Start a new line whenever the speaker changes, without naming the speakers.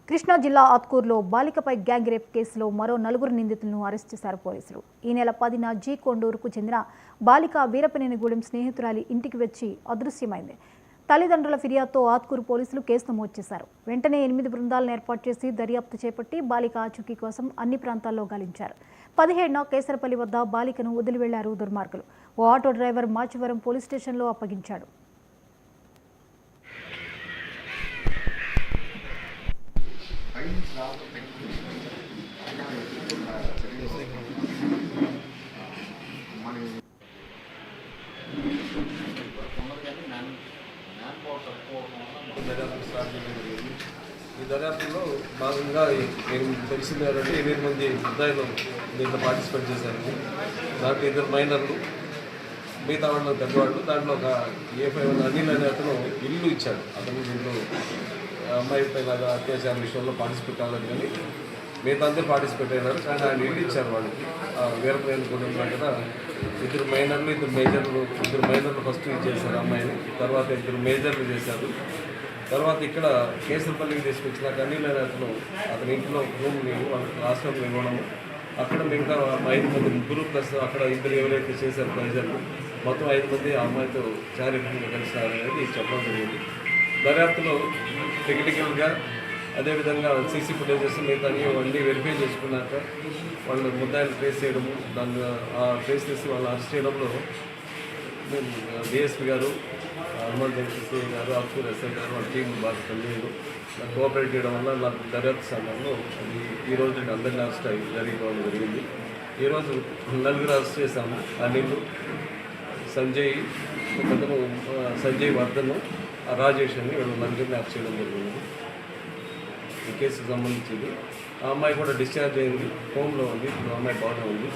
కృష్ణా జిల్లా ఆత్కూరులో బాలికపై gang rape కేసులో మరో 4 నిందితులను అరెస్ట్ చేశారు పోలీసులు. ఈ నెల 10న జీ కొండూరుకు చెందిన బాలిక వీరపనేనిగూడెం స్నేహితురాలి ఇంటికి వచ్చి అదృశ్యమైంది. తల్లిదండ్రుల ఫిర్యాదుతో ఆత్కూరు పోలీసులు కేసు నమోదు చేశారు. వెంటనే 8 బృందాలను ఏర్పాటు చేసి దర్యాప్తు చేపట్టి బాలిక ఆచూకీ కోసం అన్ని ప్రాంతాల్లో గాలించారు. 17న కేసరపల్లి వద్ద బాలికను వదిలి వెళ్లారు దుర్మార్గులు. ఓ ఆటో డ్రైవర్ మాచవరం పోలీస్ స్టేషన్లో అప్పగించాడు.
ఈ దర్యాప్తులో భాగంగా నేను తెలిసింది ఏంటంటే 8 మంది ముద్దాయిలు దీంట్లో పార్టిసిపేట్ చేశారు. దాంట్లో 2 మైనర్లు, మిగతా వాళ్ళు పెద్దవాళ్ళు. దాంట్లో ఒక A5 అనిల్ అనే అతను ఇల్లు ఇచ్చాడు. అతను దీంట్లో అమ్మాయి పైన అత్యాచార విషయంలో పార్టిసిపేట్ అవ్వలేదు, కానీ మిగతా అందరూ పార్టిసిపేట్ అయినారు. కానీ ఆయన ఇల్లు ఇచ్చారు వాళ్ళకి. వీరపనేనిగూడెం దగ్గర 2 మైనర్లు, 2 మేజర్లు. 2 మైనర్లు ఫస్ట్ చేశారు అమ్మాయిని, తర్వాత 2 మేజర్లు చేశారు. తర్వాత ఇక్కడ కేసరపల్లికి తీసుకొచ్చిన అనిల్ అనే అతని ఇంట్లో రూమ్ని వాళ్ళకి హాస్టల్ ఇవ్వడము. అక్కడ మిగతా 5 మంది, ముగ్గురు ప్లస్ అక్కడ 2 ఎవరైతే చేశారు ప్రజలు, మొత్తం 5 మంది ఆ అమ్మాయితో చారిత్రకంగా కలిసినారనేది చెప్పడం జరిగింది. దర్యాప్తులో టెక్నికల్గా అదేవిధంగా సీసీ ఫుటేజెస్ మిగతా అన్నీ వెరిఫై చేసుకున్నాక వాళ్ళు ముద్దాయిలు ట్రేస్ చేయడము, దాన్ని ట్రేస్ చేసి వాళ్ళని అరెస్ట్ చేయడంలో డిఎస్పీ గారు, హనుమంత్ ఎస్ఐ గారు, ఆత్కూరు ఎస్ఐ గారు, వాళ్ళ టీం బాగా పనిచేయడం, నాకు కోఆపరేట్ చేయడం వల్ల నాకు దర్యాప్తు సమయంలో అది ఈరోజు అందరినీ అరెస్ట్ జరిగిపోవడం జరిగింది. ఈరోజు 4 అరెస్ట్ చేశాము. అనిల్, సంజయ్, ఒకతను సంజయ్ వర్ధన్, రాజేష్ అని వీళ్ళు 4 అరెస్ట్ చేయడం జరిగింది. ఈ కేసుకు సంబంధించింది. ఆ అమ్మాయి కూడా డిశ్చార్జ్ అయింది, హోమ్లో ఉంది. ఇప్పుడు అమ్మాయి బాగానే ఉంది.